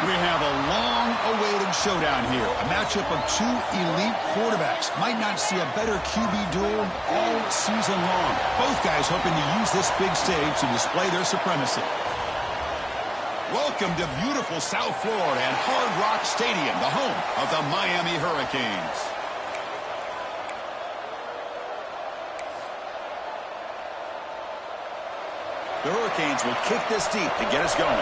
We have a long-awaited showdown here. A matchup of two elite quarterbacks. Might not see a better QB duel all season long. Both guys hoping to use this big stage to display their supremacy. Welcome to beautiful South Florida and Hard Rock Stadium, the home of the Miami Hurricanes. The Hurricanes will kick this deep to get us going.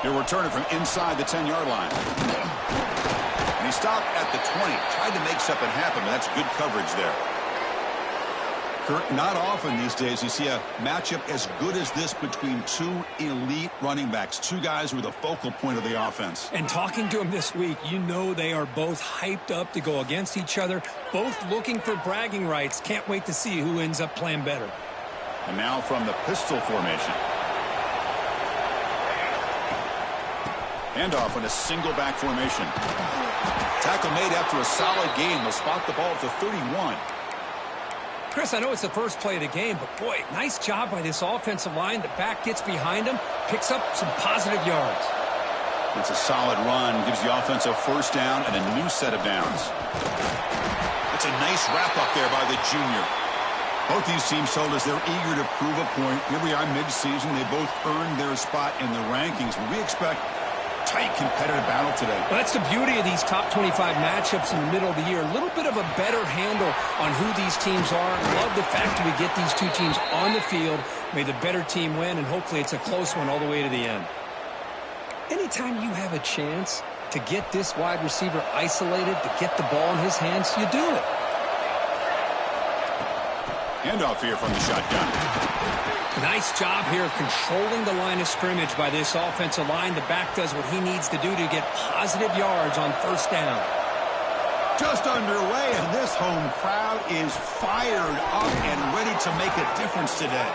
He'll return it from inside the 10-yard line. And he stopped at the 20. Tried to make something happen, but that's good coverage there. Kurt, not often these days you see a matchup as good as this between two elite running backs. Two guys who are the focal point of the offense. And talking to them this week, you know they are both hyped up to go against each other. Both looking for bragging rights. Can't wait to see who ends up playing better. And now from the pistol formation. Handoff in a single back formation. Tackle made after a solid gain. They'll spot the ball at the 31. Chris, I know it's the first play of the game, but boy, nice job by this offensive line. The back gets behind him, picks up some positive yards. It's a solid run. Gives the offense a first down and a new set of downs. It's a nice wrap-up there by the junior. Both these teams told us they're eager to prove a point. Here we are mid-season. They both earned their spot in the rankings, but we expect tight competitive battle today. Well, that's the beauty of these top 25 matchups in the middle of the year. A little bit of a better handle on who these teams are. Love the fact that we get these two teams on the field. May the better team win, and hopefully it's a close one all the way to the end. Anytime you have a chance to get this wide receiver isolated, to get the ball in his hands, you do it. Handoff here from the shotgun. Nice job here of controlling the line of scrimmage by this offensive line. The back does what he needs to do to get positive yards on first down. Just underway, and this home crowd is fired up and ready to make a difference today.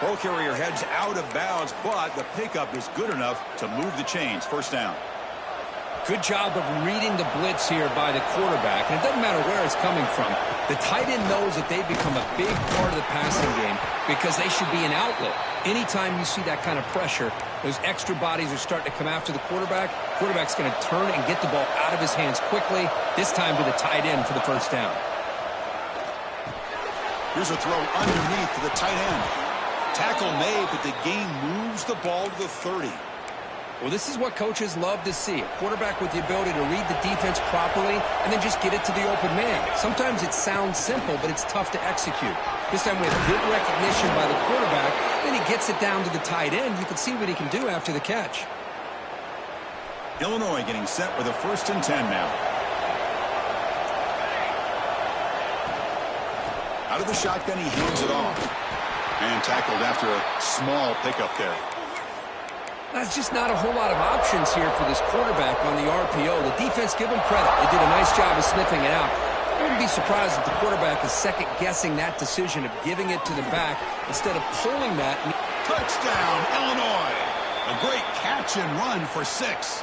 Ball carrier heads out of bounds, but the pickup is good enough to move the chains. First down. Good job of reading the blitz here by the quarterback. And it doesn't matter where it's coming from. The tight end knows that they've become a big part of the passing game because they should be an outlet. Anytime you see that kind of pressure, those extra bodies are starting to come after the quarterback. Quarterback's going to turn and get the ball out of his hands quickly, this time to the tight end for the first down. Here's a throw underneath to the tight end. Tackle made, but the gain moves the ball to the 30. Well, this is what coaches love to see. A quarterback with the ability to read the defense properly and then just get it to the open man. Sometimes it sounds simple, but it's tough to execute. This time we have good recognition by the quarterback. Then he gets it down to the tight end. You can see what he can do after the catch. Illinois getting set with a 1st and 10 now. Out of the shotgun, he hands it off. And tackled after a small pickup there. That's just not a whole lot of options here for this quarterback on the RPO. The defense, give them credit. They did a nice job of sniffing it out. I wouldn't be surprised if the quarterback is second-guessing that decision of giving it to the back instead of pulling that. Touchdown, Illinois. A great catch and run for 6.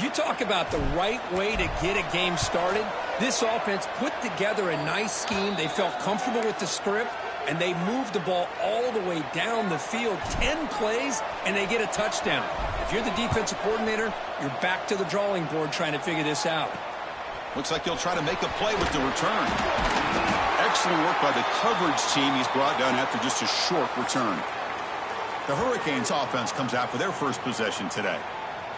You talk about the right way to get a game started. This offense put together a nice scheme. They felt comfortable with the script, and they moved the ball all the way down the field. 10 plays, and they get a touchdown. If you're the defensive coordinator, you're back to the drawing board trying to figure this out. Looks like he'll try to make a play with the return. Excellent work by the coverage team. He's brought down after just a short return. The Hurricanes offense comes out for their first possession today.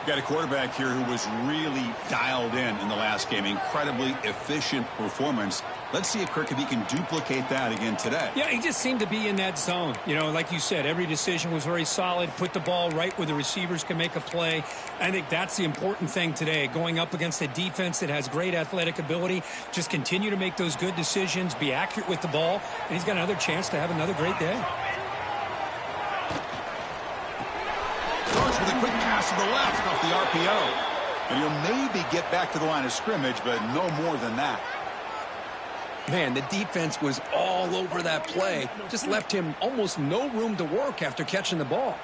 Got a quarterback here who was really dialed in the last game. Incredibly efficient performance. Let's see if Kirk, if he can duplicate that again today. Yeah, he just seemed to be in that zone. You know, like you said, every decision was very solid. Put the ball right where the receivers can make a play. I think that's the important thing today. Going up against a defense that has great athletic ability. Just continue to make those good decisions. Be accurate with the ball. And he's got another chance to have another great day. Starts with a quick pass to the left off the RPO. And he'll maybe get back to the line of scrimmage, but no more than that. Man, the defense was all over that play. Just left him almost no room to work after catching the ball.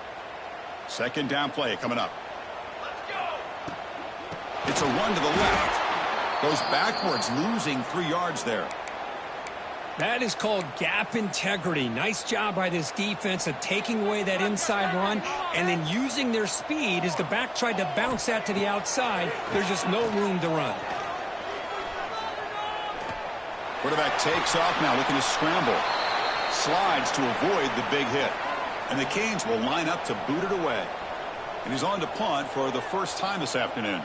Second down play coming up. It's a run to the left. Goes backwards, losing 3 yards there. That is called gap integrity. Nice job by this defense of taking away that inside run and then using their speed as the back tried to bounce that to the outside. There's just no room to run. Quarterback takes off now, looking to scramble. Slides to avoid the big hit. And the Canes will line up to boot it away. And he's on to punt for the first time this afternoon.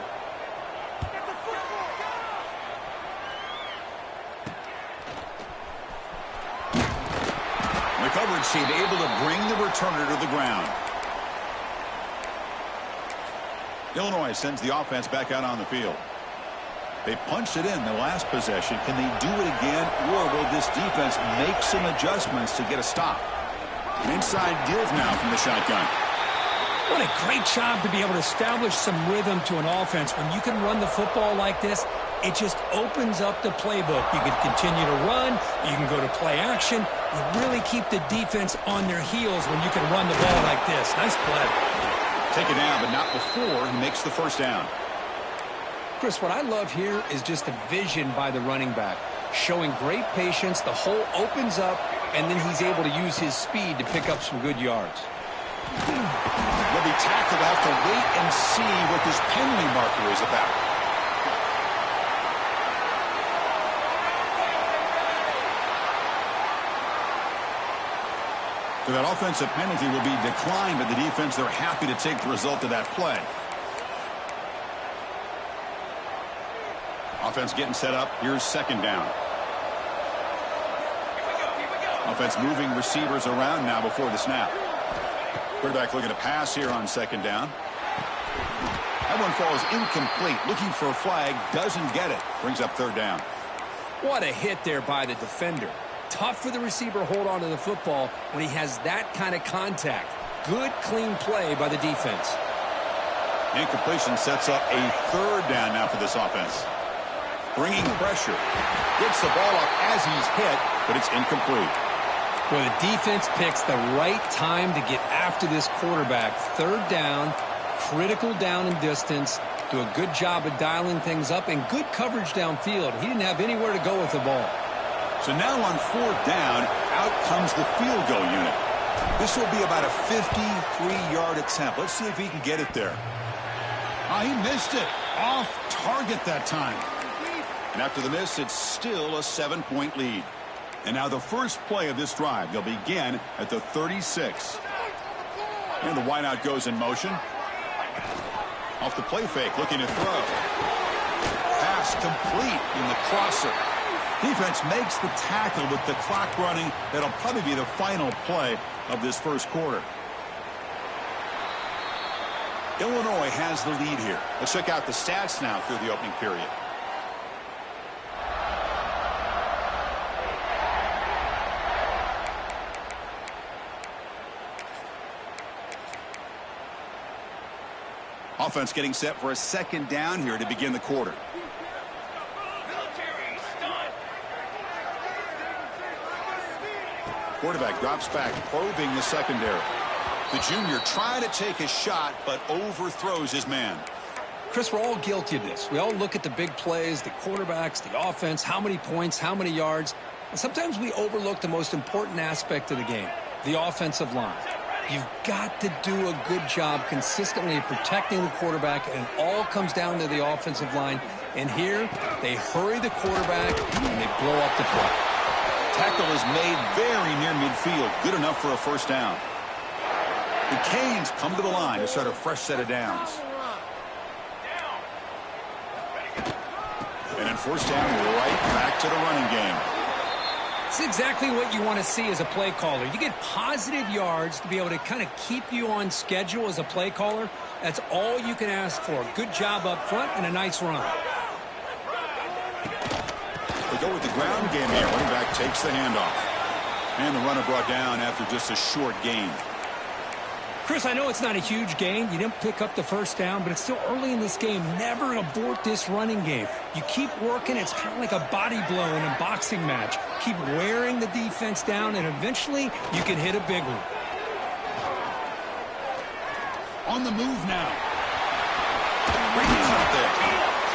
The coverage team able to bring the returner to the ground. Illinois sends the offense back out on the field. They punched it in the last possession. Can they do it again, or will this defense make some adjustments to get a stop? An inside deal now from the shotgun. What a great job to be able to establish some rhythm to an offense. When you can run the football like this, it just opens up the playbook. You can continue to run. You can go to play action. You really keep the defense on their heels when you can run the ball like this. Nice play. Take it down, but not before he makes the first down. Chris, what I love here is just the vision by the running back. Showing great patience. The hole opens up, and then he's able to use his speed to pick up some good yards. He'll be tackled. They'll have to wait and see what this penalty marker is about. So that offensive penalty will be declined by the defense. They're happy to take the result of that play. Offense getting set up. Here's second down. Offense moving receivers around now before the snap. Quarterback looking to pass here on second down. That one falls incomplete. Looking for a flag. Doesn't get it. Brings up third down. What a hit there by the defender. Tough for the receiver to hold on to the football when he has that kind of contact. Good, clean play by the defense. Incompletion sets up a third down now for this offense. Bringing pressure. Gets the ball up as he's hit, but it's incomplete. Well, the defense picks the right time to get after this quarterback. Third down, critical down and distance. Do a good job of dialing things up and good coverage downfield. He didn't have anywhere to go with the ball. So now on fourth down, out comes the field goal unit. This will be about a 53-yard attempt. Let's see if he can get it there. He missed it. Off target that time. And after the miss, it's still a 7-point lead. And now the first play of this drive. They'll begin at the 36. And the wideout goes in motion. Off the play fake, looking to throw. Pass complete in the crosser. Defense makes the tackle with the clock running. That'll probably be the final play of this first quarter. Illinois has the lead here. Let's check out the stats now through the opening period. Offense getting set for a second down here to begin the quarter. Quarterback drops back, probing the secondary. The junior trying to take a shot, but overthrows his man. Chris, we're all guilty of this. We all look at the big plays, the quarterbacks, the offense, how many points, how many yards. And sometimes we overlook the most important aspect of the game, the offensive line. You've got to do a good job consistently protecting the quarterback, and it all comes down to the offensive line. And here, they hurry the quarterback, and they blow up the play. Tackle is made very near midfield. Good enough for a first down. The Canes come to the line to start a fresh set of downs. And then first down, right back to the running game. It's exactly what you want to see as a play caller. You get positive yards to be able to kind of keep you on schedule as a play caller. That's all you can ask for. Good job up front and a nice run. They go with the ground game here. Running back takes the handoff. And the runner brought down after just a short gain. Chris, I know it's not a huge gain. You didn't pick up the first down, but it's still early in this game. Never abort this running game. You keep working. It's kind of like a body blow in a boxing match. Keep wearing the defense down, and eventually you can hit a big one. On the move now. Brady's out there.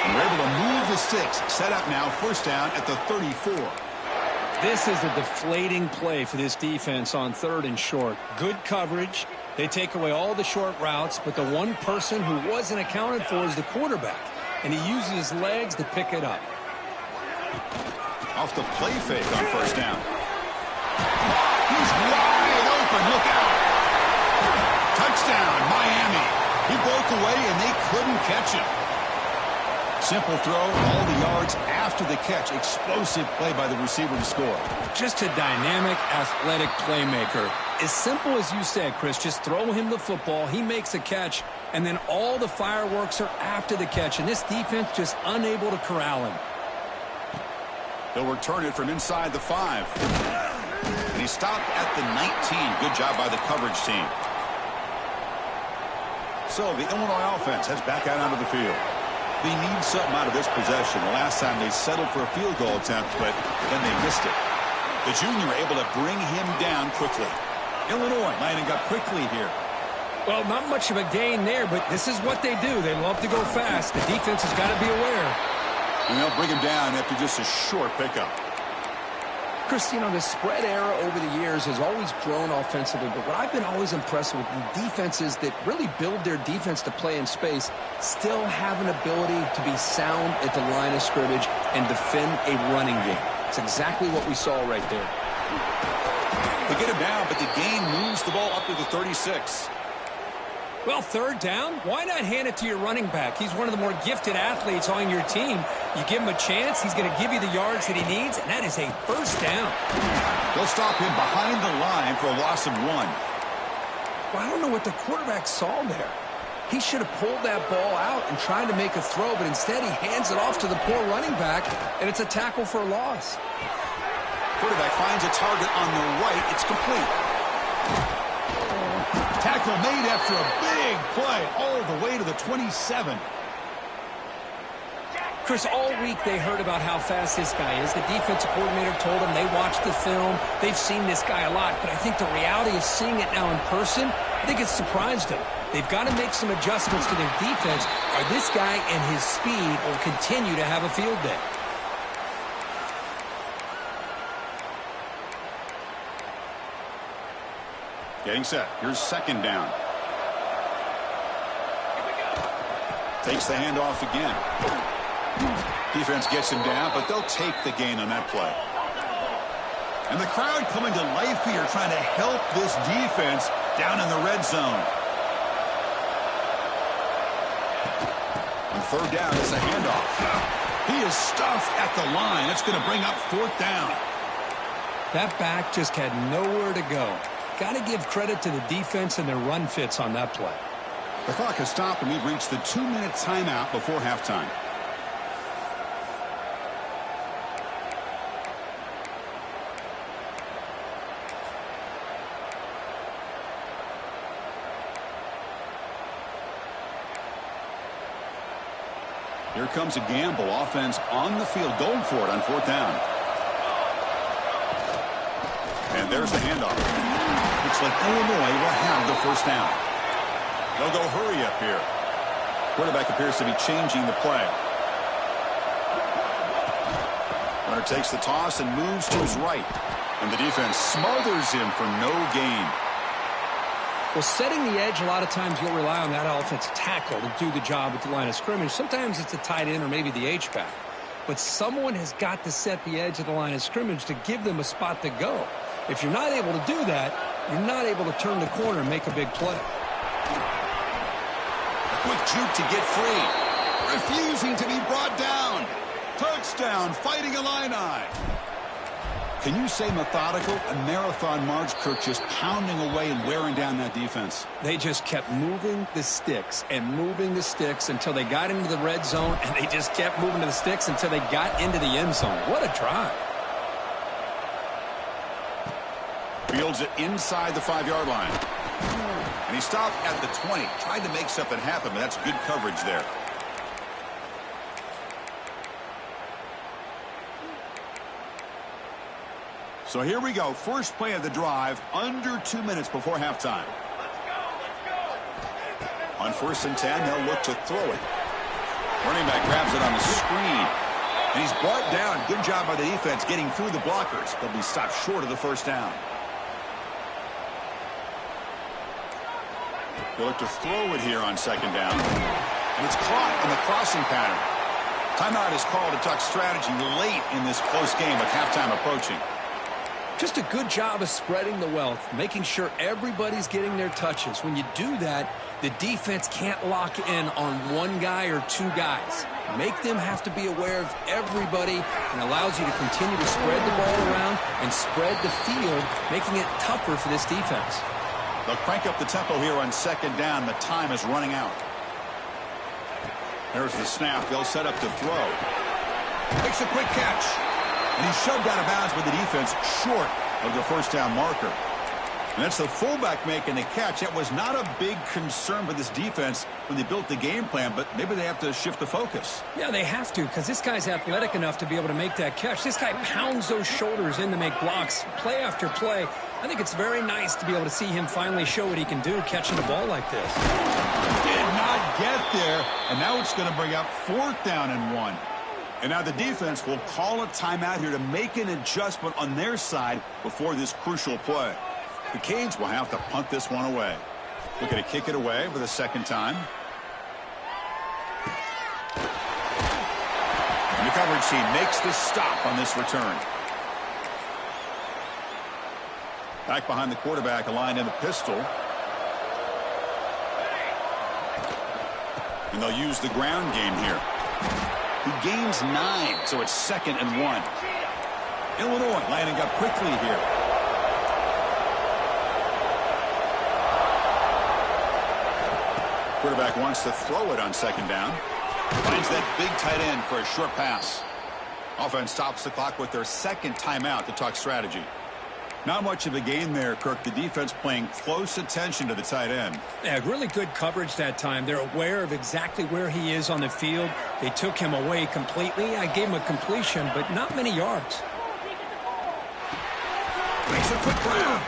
And we're able to move the sticks. Set up now, first down at the 34. This is a deflating play for this defense on 3rd and short. Good coverage. They take away all the short routes, but the one person who wasn't accounted for is the quarterback, and he uses his legs to pick it up. Off the play fake on 1st down. He's wide open. Look out. Touchdown, Miami. He broke away, and they couldn't catch him. Simple throw, all the yards after the catch. Explosive play by the receiver to score. Just a dynamic, athletic playmaker. As simple as you said, Chris, just throw him the football, he makes a catch, and then all the fireworks are after the catch, and this defense just unable to corral him. They'll return it from inside the 5. And he stopped at the 19. Good job by the coverage team. So the Illinois offense heads back out onto the field. They need something out of this possession. The last time they settled for a field goal attempt, but then they missed it. The junior able to bring him down quickly. Illinois lining up quickly here. Well, not much of a gain there, but this is what they do. They love to go fast. The defense has got to be aware. And they'll bring him down after just a short pickup. Chris, you know, the spread era over the years has always grown offensively, but what I've been always impressed with the defenses that really build their defense to play in space still have an ability to be sound at the line of scrimmage and defend a running game. It's exactly what we saw right there. They get him down, but the gain moves the ball up to the 36. Well, 3rd down, why not hand it to your running back? He's one of the more gifted athletes on your team. You give him a chance, he's going to give you the yards that he needs, and that is a 1st down. They'll stop him behind the line for a loss of 1. Well, I don't know what the quarterback saw there. He should have pulled that ball out and tried to make a throw, but instead he hands it off to the poor running back, and it's a tackle for a loss. Quarterback finds a target on the right. It's complete. Tackle made after a big play all the way to the 27. Chris, all week they heard about how fast this guy is. The defensive coordinator told them they watched the film. They've seen this guy a lot, but I think the reality of seeing it now in person, I think it's surprised them. They've got to make some adjustments to their defense, or this guy and his speed will continue to have a field day. Getting set. Here's 2nd down. Takes the handoff again. Defense gets him down, but they'll take the gain on that play. And the crowd coming to life here, trying to help this defense down in the red zone. On 3rd down, it's a handoff. He is stuffed at the line. It's going to bring up 4th down. That back just had nowhere to go. Got to give credit to the defense and their run fits on that play. The clock has stopped, and we've reached the 2-minute timeout before halftime. Here comes a gamble. Offense on the field, going for it on 4th down. And there's the handoff. Looks like Illinois will have the 1st down. They'll go hurry up here. Quarterback appears to be changing the play. Runner takes the toss and moves to his right. And the defense smothers him for no gain. Well, setting the edge, a lot of times you'll rely on that offensive tackle to do the job at the line of scrimmage. Sometimes it's a tight end or maybe the H-back. But someone has got to set the edge of the line of scrimmage to give them a spot to go. If you're not able to do that, you're not able to turn the corner and make a big play. A quick juke to get free. Refusing to be brought down. Touchdown, Fighting Illini. Can you say methodical? A marathon march, Kirk, just pounding away and wearing down that defense. They just kept moving the sticks and moving the sticks until they got into the red zone, and they just kept moving to the sticks until they got into the end zone. What a drive. Fields it inside the 5-yard line. And he stopped at the 20. Tried to make something happen, but that's good coverage there. So here we go. First play of the drive, under 2 minutes before halftime. On 1st and 10, they'll look to throw it. Running back grabs it on the screen. And he's brought down. Good job by the defense getting through the blockers. They'll be stopped short of the first down. They'll look to throw it here on second down. And it's caught in the crossing pattern. Timeout is called to talk strategy late in this close game with halftime approaching. Just a good job of spreading the wealth, making sure everybody's getting their touches. When you do that, the defense can't lock in on one guy or two guys. Make them have to be aware of everybody, and allows you to continue to spread the ball around and spread the field, making it tougher for this defense. They'll crank up the tempo here on second down. The time is running out. There's the snap. They'll set up to throw. Makes a quick catch. And he's shoved out of bounds with the defense short of the first down marker. And that's the fullback making the catch. That was not a big concern for this defense when they built the game plan, but maybe they have to shift the focus. Yeah, they have to, because this guy's athletic enough to be able to make that catch. This guy pounds those shoulders in to make blocks play after play. I think it's very nice to be able to see him finally show what he can do catching the ball like this. Did not get there, and now it's going to bring up 4th down and 1. And now the defense will call a timeout here to make an adjustment on their side before this crucial play. The Canes will have to punt this one away. Looking to kick it away for the second time. And the coverage team makes the stop on this return. Back behind the quarterback, aligned in the pistol. And they'll use the ground game here. He gains 9, so it's 2nd and 1. Illinois lining up quickly here. Quarterback wants to throw it on second down. Finds that big tight end for a short pass. Offense stops the clock with their second timeout to talk strategy. Not much of a gain there, Kirk. The defense playing close attention to the tight end. Yeah, really good coverage that time. They're aware of exactly where he is on the field. They took him away completely. I gave him a completion, but not many yards. Makes a quick grab.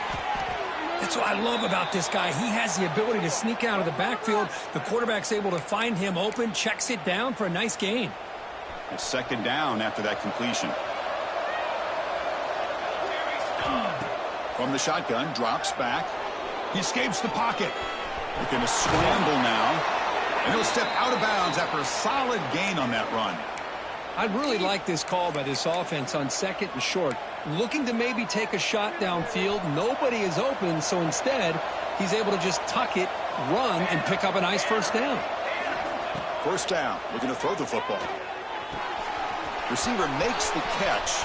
That's what I love about this guy. He has the ability to sneak out of the backfield. The quarterback's able to find him open, checks it down for a nice gain. It's second down after that completion. From the shotgun, drops back. He escapes the pocket. Looking to scramble now. And he'll step out of bounds after a solid gain on that run. I really like this call by this offense on 2nd and short. Looking to maybe take a shot downfield. Nobody is open, so instead, he's able to just tuck it, run, and pick up a nice first down. First down, looking to throw the football. Receiver makes the catch.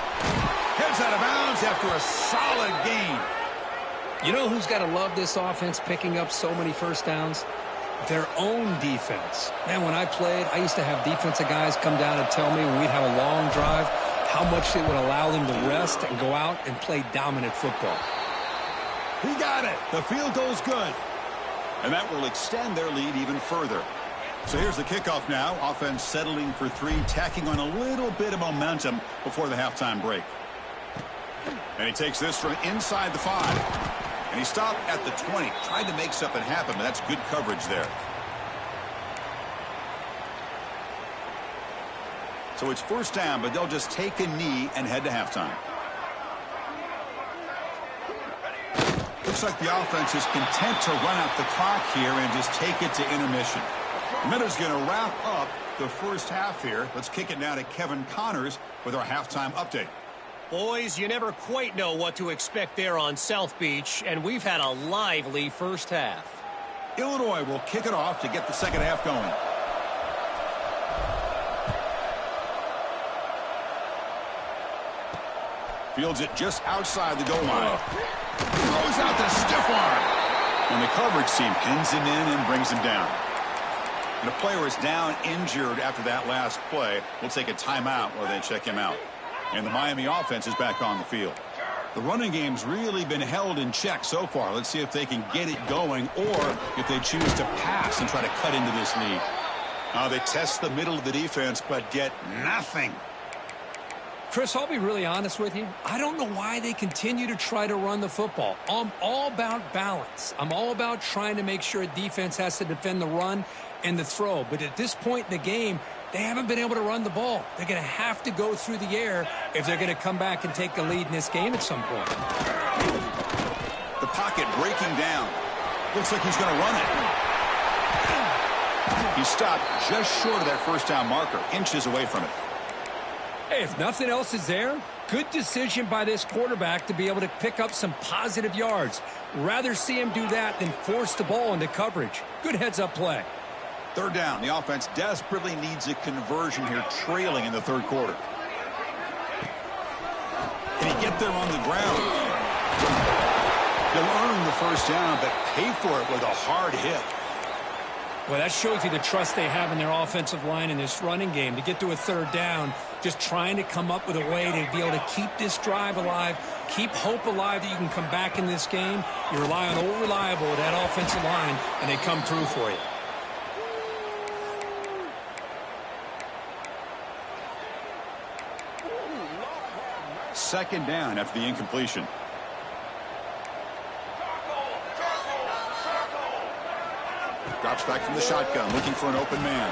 Heads out of bounds after a solid gain. You know who's got to love this offense picking up so many first downs? Their own defense. Man, when I played, I used to have defensive guys come down and tell me when we'd have a long drive how much it would allow them to rest and go out and play dominant football. He got it. The field goal's good. And that will extend their lead even further. So here's the kickoff now. Offense settling for 3, tacking on a little bit of momentum before the halftime break. And he takes this from inside the 5. And he stopped at the 20. Tried to make something happen, but that's good coverage there. So it's first down, but they'll just take a knee and head to halftime. Looks like the offense is content to run out the clock here and just take it to intermission. Minuta's going to wrap up the first half here. Let's kick it now to Kevin Connors with our halftime update. Boys, you never quite know what to expect there on South Beach, and we've had a lively first half. Illinois will kick it off to get the second half going. Fields it just outside the goal line. Throws out the stiff arm. And the coverage team pins him in and brings him down. And the player is down injured after that last play. We'll take a timeout while they check him out. And the Miami offense is back on the field. The running game's really been held in check so far. Let's see if they can get it going or if they choose to pass and try to cut into this lead. They test the middle of the defense but get nothing. Chris, I'll be really honest with you. I don't know why they continue to try to run the football. I'm all about balance. I'm all about trying to make sure a defense has to defend the run and the throw. But at this point in the game, They haven't been able to run the ball. They're going to have to go through the air if they're going to come back and take the lead in this game at some point. The pocket breaking down. Looks like he's going to run it. He stopped just short of that first down marker, inches away from it. Hey, if nothing else is there, good decision by this quarterback to be able to pick up some positive yards. Rather see him do that than force the ball into coverage. Good heads-up play. Third down. The offense desperately needs a conversion here, trailing in the third quarter. Can he get there on the ground? He'll earn the first down, but pay for it with a hard hit. Well, that shows you the trust they have in their offensive line in this running game. To get to a third down, just trying to come up with a way to be able to keep this drive alive, keep hope alive that you can come back in this game. You rely on old reliable with that offensive line, and they come through for you. Second down after the incompletion. Drops back from the shotgun, looking for an open man.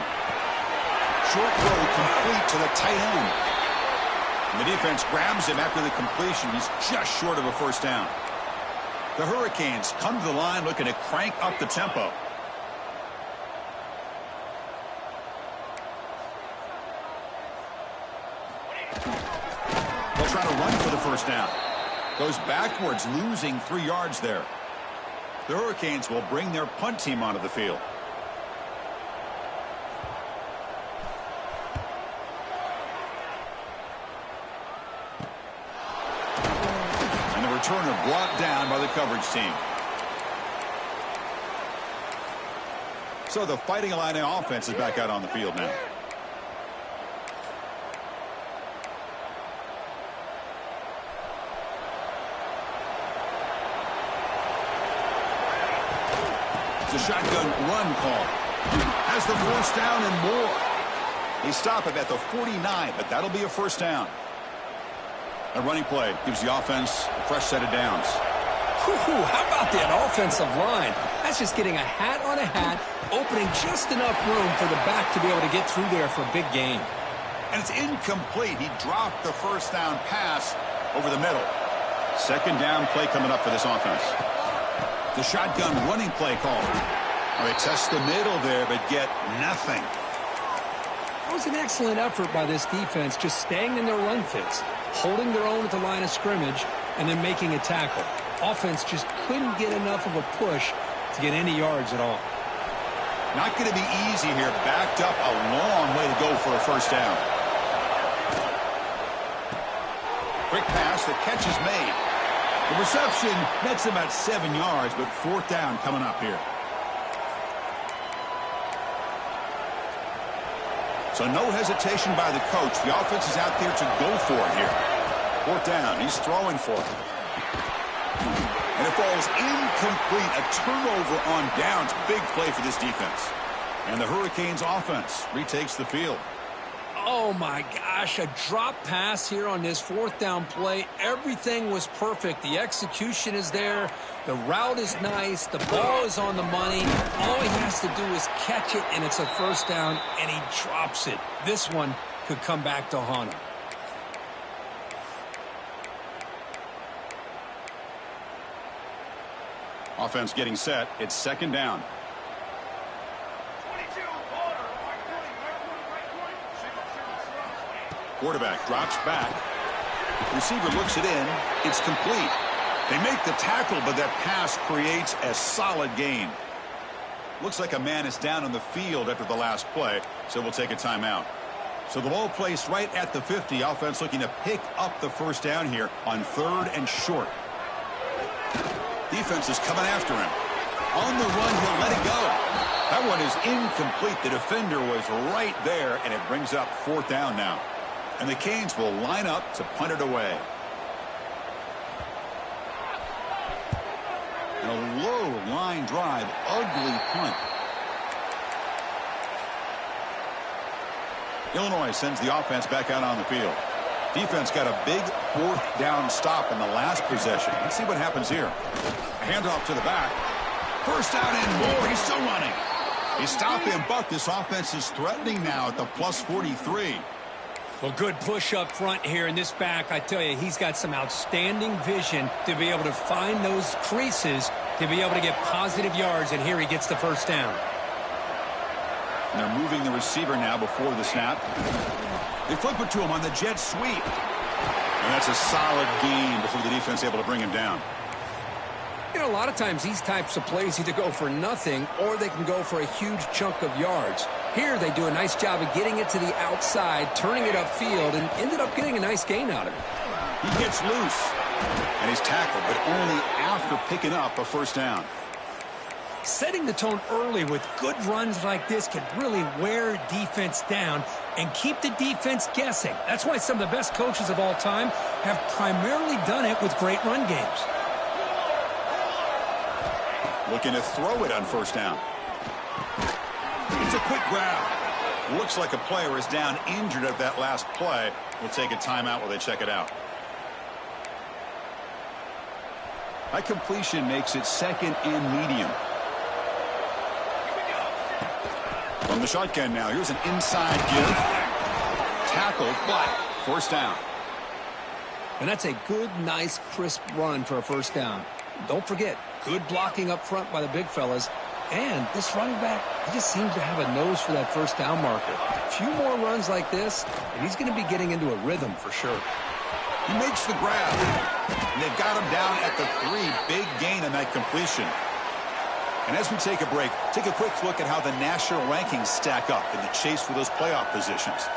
Short throw complete to the tight end. And the defense grabs him after the completion. He's just short of a first down. The Hurricanes come to the line looking to crank up the tempo. They'll try to run for the first down. Goes backwards, losing 3 yards there. The Hurricanes will bring their punt team onto the field. And the returner brought down by the coverage team. So the Fighting Illini offense is back out on the field now. It's a shotgun run call. Has the first down and more. They stop him at the 49, but that'll be a first down. A running play gives the offense a fresh set of downs. How about that offensive line? That's just getting a hat on a hat, opening just enough room for the back to be able to get through there for a big gain. And it's incomplete. He dropped the first down pass over the middle. Second down play coming up for this offense. The shotgun running play call. They test the middle there, but get nothing. That was an excellent effort by this defense, just staying in their run fits, holding their own at the line of scrimmage, and then making a tackle. Offense just couldn't get enough of a push to get any yards at all. Not going to be easy here. Backed up a long way to go for a first down. Quick pass, the catch is made. The reception nets about 7 yards, but fourth down coming up here. So no hesitation by the coach. The offense is out there to go for it here. Fourth down. He's throwing for it. And it falls incomplete. A turnover on downs. Big play for this defense. And the Hurricanes offense retakes the field. Oh, my gosh, a drop pass here on this fourth down play. Everything was perfect. The execution is there. The route is nice. The ball is on the money. All he has to do is catch it, and it's a first down, and he drops it. This one could come back to haunt him. Offense getting set. It's second down. Quarterback drops back. Receiver looks it in. It's complete. They make the tackle, but that pass creates a solid gain. Looks like a man is down on the field after the last play, so we'll take a timeout. So the ball placed right at the 50. Offense looking to pick up the first down here on third and short. Defense is coming after him. On the run, he'll let it go. That one is incomplete. The defender was right there, and it brings up fourth down now. And the Canes will line up to punt it away. And a low line drive, ugly punt. Illinois sends the offense back out on the field. Defense got a big fourth down stop in the last possession. Let's see what happens here. A handoff to the back. First down and more. He's still running. They stop him, but this offense is threatening now at the plus 43. Well, good push up front here in this back. I tell you, he's got some outstanding vision to be able to find those creases to be able to get positive yards, and here he gets the first down. And they're moving the receiver now before the snap. They flip it to him on the jet sweep. And that's a solid gain before the defense is able to bring him down. You know, a lot of times these types of plays either go for nothing or they can go for a huge chunk of yards. Here they do a nice job of getting it to the outside, turning it upfield, and ended up getting a nice gain out of it. He gets loose, and he's tackled, but only after picking up a first down. Setting the tone early with good runs like this can really wear defense down and keep the defense guessing. That's why some of the best coaches of all time have primarily done it with great run games. Looking to throw it on first down. It's a quick grab. Looks like a player is down injured at that last play. We'll take a timeout while they check it out. That completion makes it second and medium. From the shotgun now, here's an inside give. Tackled, but first down. And that's a good, nice, crisp run for a first down. Don't forget, good blocking up front by the big fellas. And this running back, he just seems to have a nose for that first down marker. A few more runs like this, and he's going to be getting into a rhythm for sure. He makes the grab. And they've got him down at the 3. Big gain on that completion. And as we take a break, take a quick look at how the national rankings stack up in the chase for those playoff positions.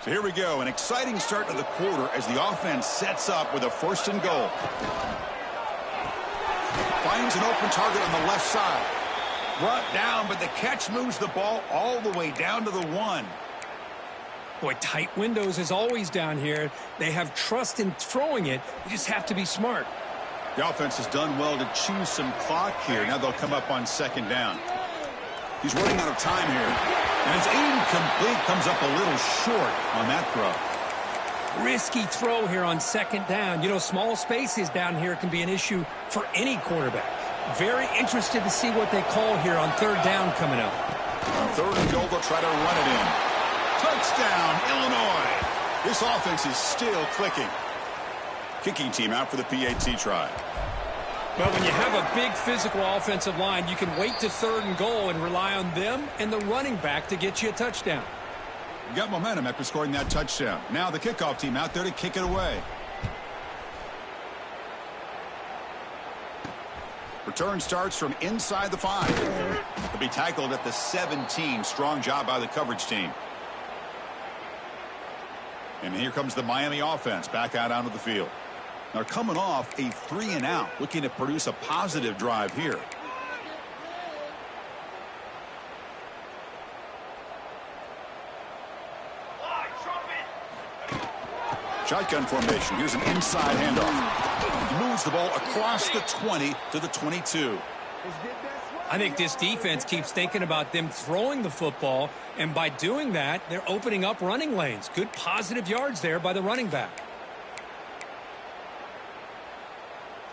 So here we go, an exciting start to the quarter as the offense sets up with a first and goal. Finds an open target on the left side. Brought down, but the catch moves the ball all the way down to the 1. Boy, tight windows is always down here. They have trust in throwing it. You just have to be smart. The offense has done well to chew some clock here. Now they'll come up on second down. He's running out of time here. And it's incomplete. Comes up a little short on that throw. Risky throw here on second down. You know, small spaces down here can be an issue for any quarterback. Very interested to see what they call here on third down coming up. On third and goal, they'll try to run it in. Touchdown, Illinois. This offense is still clicking. Kicking team out for the PAT try. But when you have a big physical offensive line, you can wait to third and goal and rely on them and the running back to get you a touchdown. You got momentum after scoring that touchdown. Now the kickoff team out there to kick it away. Return starts from inside the 5. He'll be tackled at the 17. Strong job by the coverage team. And here comes the Miami offense back out onto the field. They're coming off a 3-and-out, looking to produce a positive drive here. Shotgun formation. Here's an inside handoff. He moves the ball across the 20 to the 22. I think this defense keeps thinking about them throwing the football, and by doing that, they're opening up running lanes. Good positive yards there by the running back.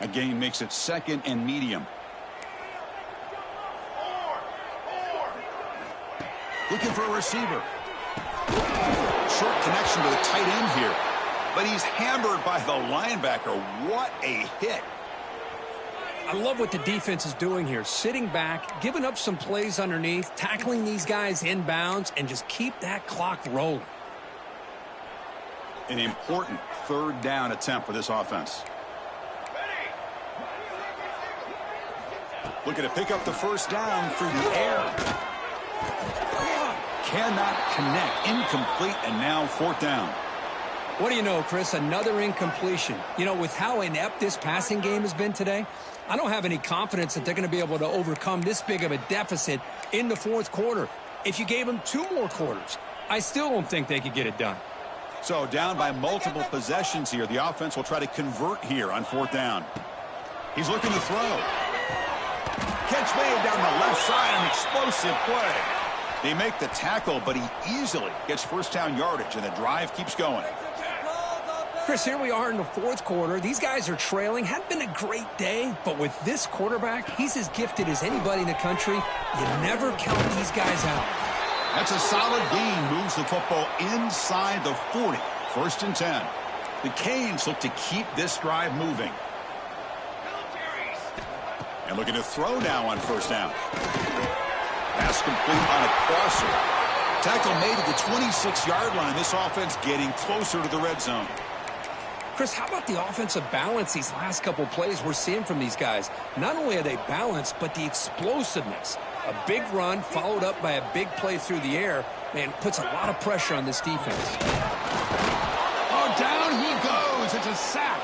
A gain makes it second and medium. Looking for a receiver. Short connection to the tight end here. But he's hammered by the linebacker. What a hit. I love what the defense is doing here. Sitting back, giving up some plays underneath, tackling these guys inbounds, and just keep that clock rolling. An important third down attempt for this offense. Looking to pick up the first down through the air. Cannot connect. Incomplete, and now fourth down. What do you know, Chris? Another incompletion. You know, with how inept this passing game has been today, I don't have any confidence that they're going to be able to overcome this big of a deficit in the fourth quarter. If you gave them 2 more quarters, I still don't think they could get it done. So down by multiple possessions here. The offense will try to convert here on fourth down. He's looking to throw. catch made down the left side, an explosive play. They make the tackle, but he easily gets first down yardage, and the drive keeps going. Chris, here we are in the fourth quarter. These guys are trailing. Hadn't been a great day, but with this quarterback, he's as gifted as anybody in the country. You never count these guys out. That's a solid gain. Moves the football inside the 40. First and 10. The Canes look to keep this drive moving. And looking to throw now on first down. Pass complete on a crosser. Tackle made at the 26-yard line. This offense getting closer to the red zone. Chris, how about the offensive balance these last couple plays we're seeing from these guys? Not only are they balanced, but the explosiveness. A big run followed up by a big play through the air, man, puts a lot of pressure on this defense. Oh, down he goes. It's a sack.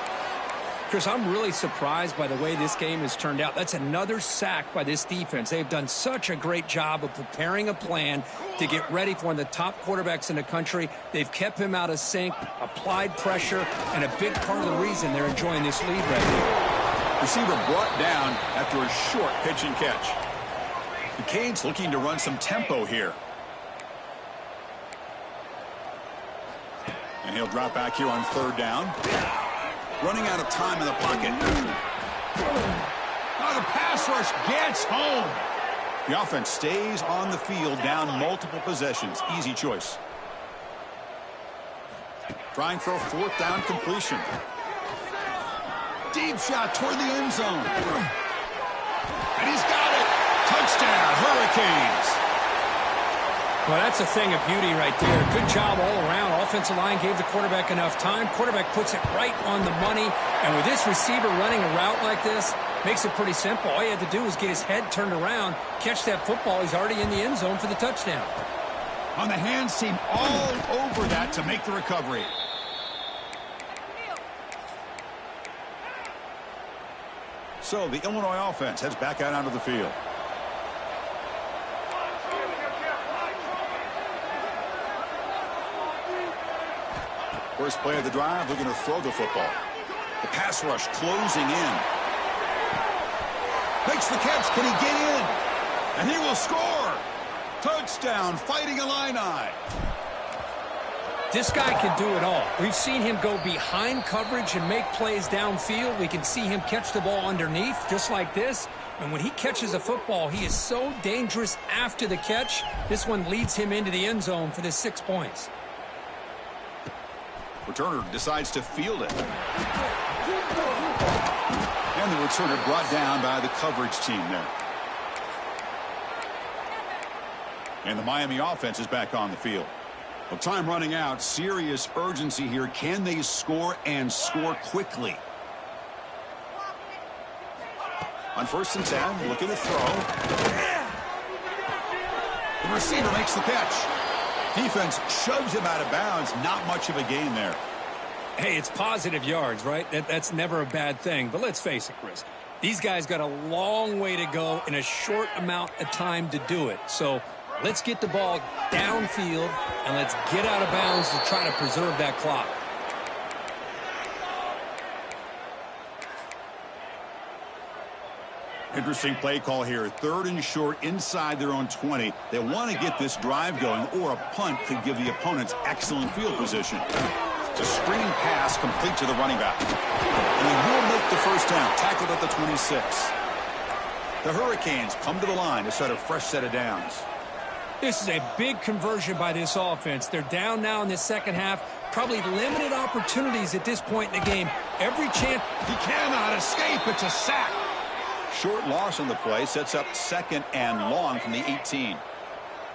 Chris, I'm really surprised by the way this game has turned out. That's another sack by this defense. They've done such a great job of preparing a plan to get ready for one of the top quarterbacks in the country. They've kept him out of sync, applied pressure, and a big part of the reason they're enjoying this lead right here. Receiver brought down after a short pitch and catch. The Canes looking to run some tempo here. And he'll drop back here on third down. Running out of time in the pocket. Oh, the pass rush gets home. The offense stays on the field, down multiple possessions. Easy choice. Trying for a fourth down completion. Deep shot toward the end zone. And he's got it. Touchdown, Hurricanes. Well, that's a thing of beauty right there. Good job all around. Offensive line gave the quarterback enough time. Quarterback puts it right on the money. And with this receiver running a route like this, makes it pretty simple. All you had to do was get his head turned around, catch that football. He's already in the end zone for the touchdown. On the hands team all over that to make the recovery. So the Illinois offense heads back out onto the field. First play of the drive, looking to throw the football. The pass rush closing in. Makes the catch. Can he get in? And he will score. Touchdown, Fighting Illini. This guy can do it all. We've seen him go behind coverage and make plays downfield. We can see him catch the ball underneath, just like this. And when he catches a football, he is so dangerous after the catch. This one leads him into the end zone for the 6 points. Returner decides to field it. And the returner brought down by the coverage team there. And the Miami offense is back on the field. Well, time running out. Serious urgency here. Can they score and score quickly? On first and 10, looking to throw. The receiver makes the catch. Defense shoves him out of bounds. Not much of a gain there. Hey, it's positive yards, right? That's never a bad thing. But let's face it, Chris. These guys got a long way to go in a short amount of time to do it. So let's get the ball downfield and let's get out of bounds to try to preserve that clock. Interesting play call here. Third and short inside their own 20. They want to get this drive going, or a punt could give the opponents excellent field position. It's a screen pass complete to the running back. And he will make the first down, tackled at the 26. The Hurricanes come to the line to set a fresh set of downs. This is a big conversion by this offense. They're down now in the second half. Probably limited opportunities at this point in the game. Every chance. He cannot escape. It's a sack. Short loss on the play sets up second and long from the 18.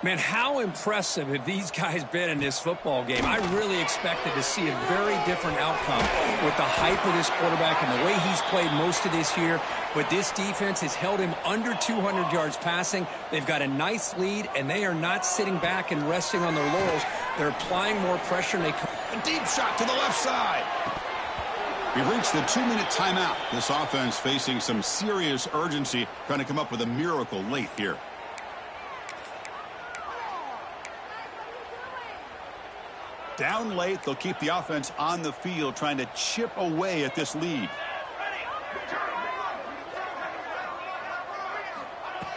Man, how impressive have these guys been in this football game? I really expected to see a very different outcome with the hype of this quarterback and the way he's played most of this year. But this defense has held him under 200 yards passing. They've got a nice lead, and they are not sitting back and resting on their laurels. They're applying more pressure. And a deep shot to the left side. We've reached the 2-minute timeout. This offense facing some serious urgency, trying to come up with a miracle late here. Down late, they'll keep the offense on the field, trying to chip away at this lead.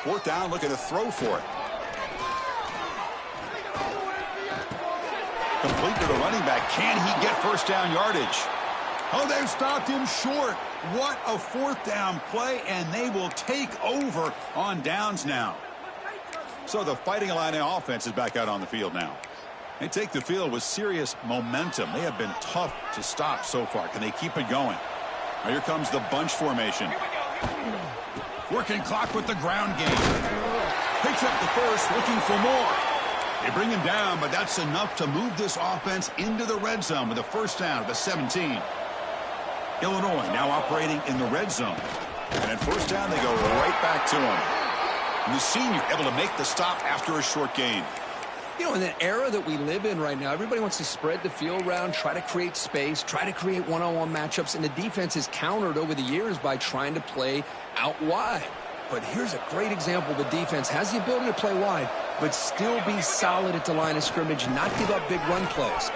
Fourth down, looking to throw for it. Complete to the running back. Can he get first down yardage? Oh, they've stopped him short. What a fourth down play, and they will take over on downs now. So the Fighting Illini offense is back out on the field now. They take the field with serious momentum. They have been tough to stop so far. Can they keep it going? Now here comes the bunch formation. Working clock with the ground game. Picks up the first, looking for more. They bring him down, but that's enough to move this offense into the red zone with a first down at the 17. Illinois now operating in the red zone. And at first down, they go right back to him. And the senior able to make the stop after a short gain. You know, in the era that we live in right now, everybody wants to spread the field around, try to create space, try to create one-on-one matchups, and the defense is countered over the years by trying to play out wide. But here's a great example. The defense has the ability to play wide, but still be solid at the line of scrimmage, not give up big run plays.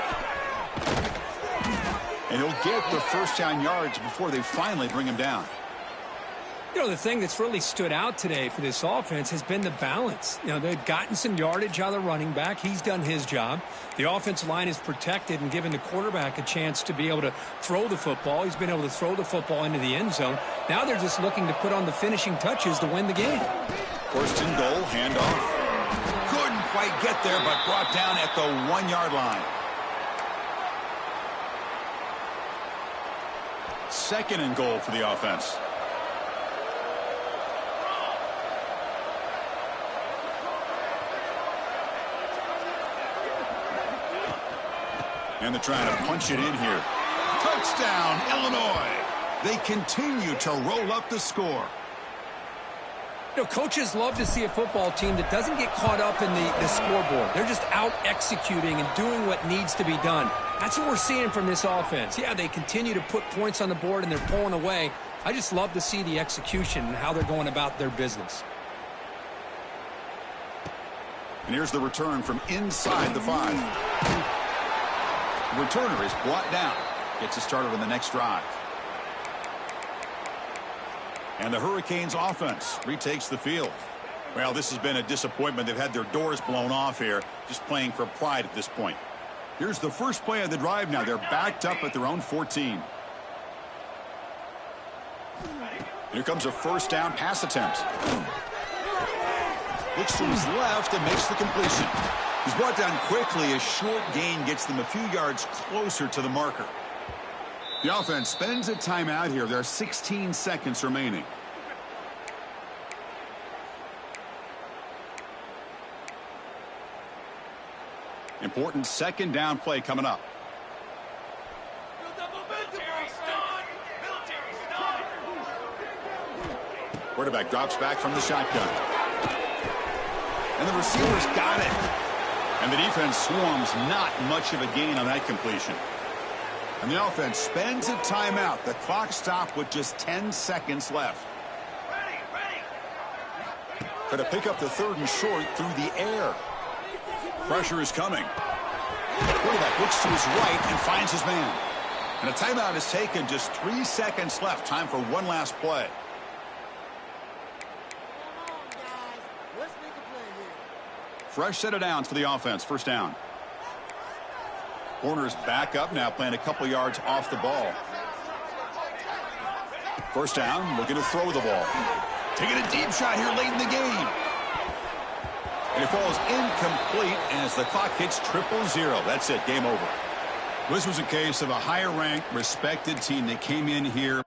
And he'll get the first down yards before they finally bring him down. You know, the thing that's really stood out today for this offense has been the balance. You know, they've gotten some yardage out of the running back. He's done his job. The offensive line is protected and given the quarterback a chance to be able to throw the football. He's been able to throw the football into the end zone. Now they're just looking to put on the finishing touches to win the game. First and goal, handoff. Couldn't quite get there, but brought down at the 1-yard line. Second and goal for the offense. And they're trying to punch it in here. Touchdown, Illinois. They continue to roll up the score. You know, coaches love to see a football team that doesn't get caught up in the scoreboard. They're just out executing and doing what needs to be done. That's what we're seeing from this offense. Yeah, they continue to put points on the board and they're pulling away. I just love to see the execution and how they're going about their business. And here's the return from inside the 5. The returner is brought down. Gets it started on the next drive. And the Hurricanes offense retakes the field. Well, this has been a disappointment. They've had their doors blown off here, just playing for pride at this point. Here's the first play of the drive now. They're backed up at their own 14. Here comes a first down pass attempt. Looks to his left and makes the completion. He's brought down quickly. A short gain gets them a few yards closer to the marker. The offense spends a timeout here. There are 16 seconds remaining. Important second down play coming up. Quarterback drops back from the shotgun. And the receiver's got it. And the defense swarms, not much of a gain on that completion. And the offense spends a timeout. The clock stopped with just 10 seconds left. Going to pick up the third and short through the air. Pressure is coming. Quarterback looks to his right and finds his man. And a timeout is taken. Just 3 seconds left. Time for one last play. Fresh set of downs for the offense. First down. Corner's back up now, playing a couple yards off the ball. First down, looking to throw the ball. Taking a deep shot here late in the game. And it falls incomplete as the clock hits 0-0. That's it, game over. This was a case of a higher-ranked, respected team that came in here.